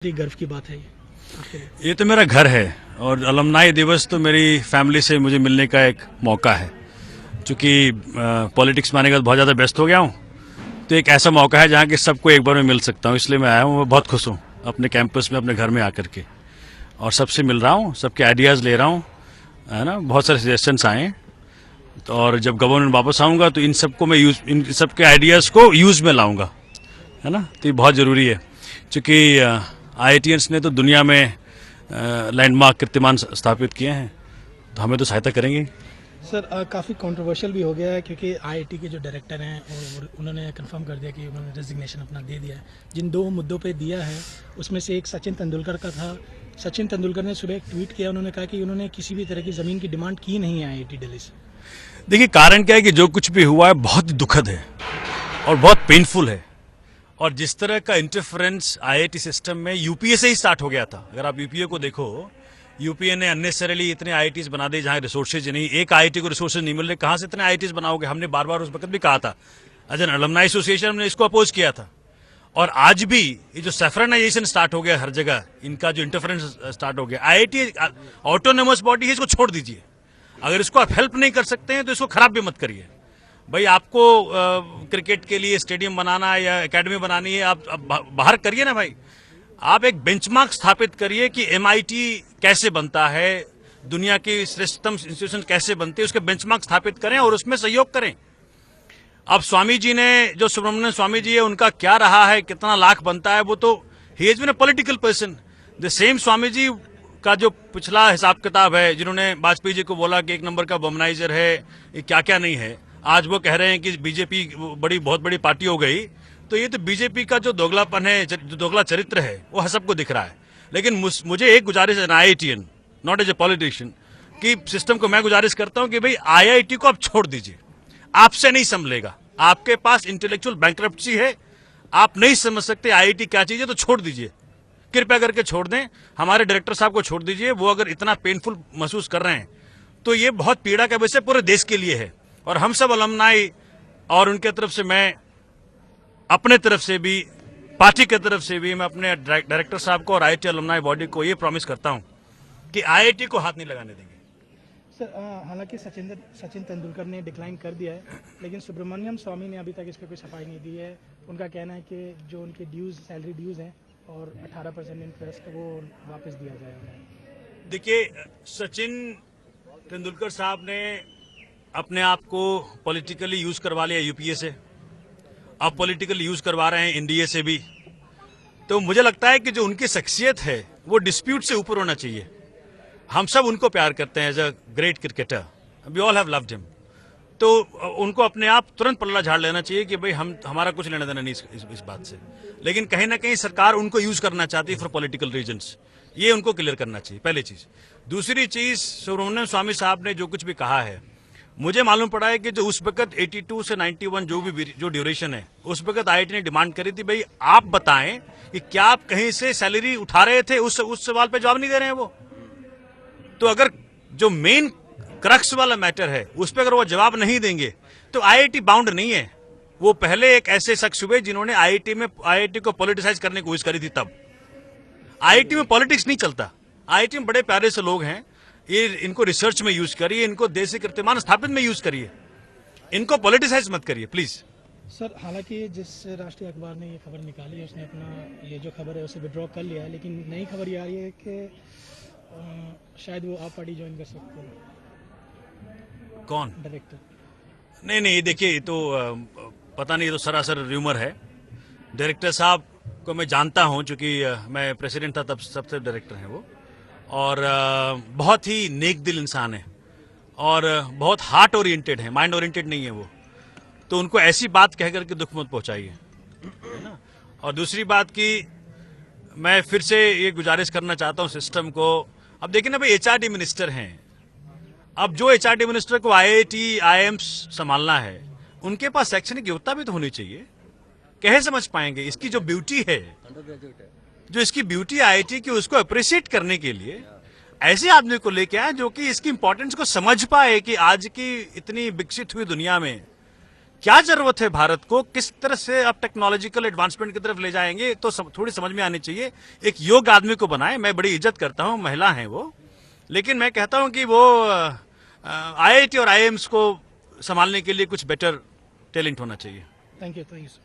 गर्व की बात है ये आपके लिए? ये तो मेरा घर है और अलमनाई दिवस तो मेरी फैमिली से मुझे मिलने का एक मौका है। चूँकि पॉलिटिक्स में आने के बाद बहुत ज़्यादा व्यस्त हो गया हूँ, तो एक ऐसा मौका है जहाँ कि सबको एक बार में मिल सकता हूँ, इसलिए मैं आया हूँ। मैं बहुत खुश हूँ अपने कैंपस में, अपने घर में आकर के, और सबसे मिल रहा हूँ, सबके आइडियाज़ ले रहा हूँ, है ना। बहुत सारे सजेशंस आए हैं, तो और जब गवर्नमेंट वापस आऊँगा तो इन सबको मैं इन सबके आइडियाज़ को यूज़ में लाऊँगा, है ना। तो ये बहुत ज़रूरी है, चूँकि IITians ने तो दुनिया में लैंडमार्क कीर्तिमान स्थापित किए हैं, तो हमें तो सहायता करेंगे। सर काफ़ी कंट्रोवर्शियल भी हो गया है क्योंकि आईआईटी के जो डायरेक्टर हैं और उन्होंने कंफर्म कर दिया कि उन्होंने रेजिग्नेशन अपना दे दिया है। जिन दो मुद्दों पे दिया है उसमें से एक सचिन तेंदुलकर का था। सचिन तेंदुलकर ने सुबह एक ट्वीट किया, उन्होंने कहा कि उन्होंने किसी भी तरह की ज़मीन की डिमांड की नहीं है आईआईटी दिल्ली से। देखिए, कारण क्या है कि जो कुछ भी हुआ है बहुत दुखद है और बहुत पेनफुल है, और जिस तरह का इंटरफेरेंस आईआईटी सिस्टम में यूपीए से ही स्टार्ट हो गया था। अगर आप यूपीए को देखो, यूपीए ने अननेसेसरीली इतने आईआईटीज बना दिए जहां रिसोर्सेज नहीं, एक आईआईटी को रिसोर्सेज नहीं मिल रहे, कहां से इतने आईआईटीज बनाओगे। हमने बार बार उस वक्त भी कहा था, एज एन अलमनाई एसोसिएशन ने इसको अपोज किया था। और आज भी ये जो सेफरानाइजेशन स्टार्ट हो गया हर जगह, इनका जो इंटरफेरेंस स्टार्ट हो गया, आईआईटी ऑटोनोमस बॉडी है, इसको छोड़ दीजिए। अगर इसको आप हेल्प नहीं कर सकते हैं तो इसको खराब भी मत करिए। भाई, आपको क्रिकेट के लिए स्टेडियम बनाना है या एकेडमी बनानी है, आप बाहर करिए ना भाई। आप एक बेंचमार्क स्थापित करिए कि MIT कैसे बनता है, दुनिया की श्रेष्ठतम इंस्टीट्यूशन कैसे बनते हैं, उसके बेंचमार्क स्थापित करें और उसमें सहयोग करें। अब स्वामी जी ने, जो सुब्रमण्यम स्वामी जी है, उनका क्या रहा है, कितना लाख बनता है, वो तो ही has been a political person. The same Swami ji का जो पिछला हिसाब किताब है, जिन्होंने वाजपेयी जी को बोला कि एक नंबर का वोमनाइजर है, ये क्या क्या नहीं है, आज वो कह रहे हैं कि बीजेपी बहुत बड़ी पार्टी हो गई। तो ये तो बीजेपी का जो दोगलापन है, जो दोगला चरित्र है, वो सबको दिख रहा है। लेकिन मुझे एक गुजारिश है, IITian, not as a politician, कि सिस्टम को मैं गुजारिश करता हूं कि भाई IIT को आप छोड़ दीजिए, आपसे नहीं संभलेगा। आपके पास इंटेलेक्चुअल बैंक्रप्सी है, आप नहीं समझ सकते IIT क्या चीज है, तो छोड़ दीजिए, कृपया करके छोड़ दें। हमारे डायरेक्टर साहब को छोड़ दीजिए, वो अगर इतना पेनफुल महसूस कर रहे हैं तो ये बहुत पीड़ा का विषय पूरे देश के लिए है। और हम सब अलमनाई और उनके तरफ से, मैं अपने तरफ से भी, पार्टी के तरफ से भी, मैं अपने डायरेक्टर साहब को और IIT अलमनाई बॉडी को ये प्रॉमिस करता हूं कि IIT को हाथ नहीं लगाने देंगे। सर हालांकि सचिन तेंदुलकर ने डिक्लाइन कर दिया है, लेकिन सुब्रमण्यम स्वामी ने अभी तक इस पर कोई सफाई नहीं दी है। उनका कहना है कि जो उनके सैलरी ड्यूज हैं और 18% इंटरेस्ट वो वापस दिया जाएगा। देखिए, सचिन तेंदुलकर साहब ने अपने आप को पॉलिटिकली यूज करवा लिया यूपीए से, अब पॉलिटिकली यूज करवा रहे हैं NDA से भी। तो मुझे लगता है कि जो उनकी शख्सियत है वो डिस्प्यूट से ऊपर होना चाहिए। हम सब उनको प्यार करते हैं as a great cricketer, we all have loved him. तो उनको अपने आप तुरंत पल्ला झाड़ लेना चाहिए कि भाई हमारा कुछ लेना देना नहीं इस बात से। लेकिन कहीं ना कहीं सरकार उनको यूज करना चाहती है फॉर पॉलिटिकल रीजंस, ये उनको क्लियर करना चाहिए, पहली चीज। दूसरी चीज, सुब्रमण्यम स्वामी साहब ने जो कुछ भी कहा है, मुझे मालूम पड़ा है कि जो उस वक्त 82 से 91 जो ड्यूरेशन है, उस वक्त IIT ने डिमांड करी थी, भाई आप बताएं कि क्या आप कहीं से सैलरी उठा रहे थे। उस सवाल पे जवाब नहीं दे रहे हैं वो। तो अगर जो मेन क्रक्स वाला मैटर है उस पर अगर वो जवाब नहीं देंगे तो IIT बाउंड नहीं है। वो पहले एक ऐसे शख्स हुए जिन्होंने IIT को पॉलिटिसाइज करने की कोशिश करी थी। तब IIT में पॉलिटिक्स नहीं चलता। IIT में बड़े प्यारे से लोग हैं, ये इनको रिसर्च में यूज करिए, इनको देश के कीर्तिमान स्थापित में यूज करिए, इनको पॉलिटिसाइज मत करिए प्लीज। सर हालांकि जिस राष्ट्रीय अखबार ने ये खबर निकाली है, उसने अपना ये जो खबर है उसे विड्रॉ कर लिया है, लेकिन नई खबर ये आ रही है कि शायद वो आप पार्टी ज्वाइन कर सकते हैं। कौन डायरेक्टर? नहीं, देखिए, ये तो पता नहीं, ये तो सरासर र्यूमर है। डायरेक्टर साहब को मैं जानता हूं, चूंकि मैं प्रेसिडेंट था तब सबसे डायरेक्टर हैं वो, और बहुत ही नेक दिल इंसान है और बहुत हार्ट ओरिएंटेड है, माइंड ओरिएंटेड नहीं है वो। तो उनको ऐसी बात कह करके दुख मत पहुंचाइए, है ना। और दूसरी बात की, मैं फिर से ये गुजारिश करना चाहता हूं सिस्टम को। अब देखिए ना भाई, HRD मिनिस्टर हैं, अब जो HRD मिनिस्टर को IIT IIMs संभालना है, उनके पास शैक्षणिक योग्यता भी तो होनी चाहिए। कैसे समझ पाएंगे इसकी जो ब्यूटी है, जो इसकी ब्यूटी IIT की, उसको अप्रिशिएट करने के लिए ऐसे आदमी को लेके आए जो कि इसकी इंपॉर्टेंस को समझ पाए कि आज की इतनी विकसित हुई दुनिया में क्या जरूरत है भारत को, किस तरह से आप टेक्नोलॉजिकल एडवांसमेंट की तरफ ले जाएंगे, तो थोड़ी समझ में आनी चाहिए। एक योग्य आदमी को बनाए, मैं बड़ी इज्जत करता हूं, महिला हैं वो, लेकिन मैं कहता हूं कि वो आईआईटी और आईएम्स को संभालने के लिए कुछ बेटर टैलेंट होना चाहिए। Thank you sir.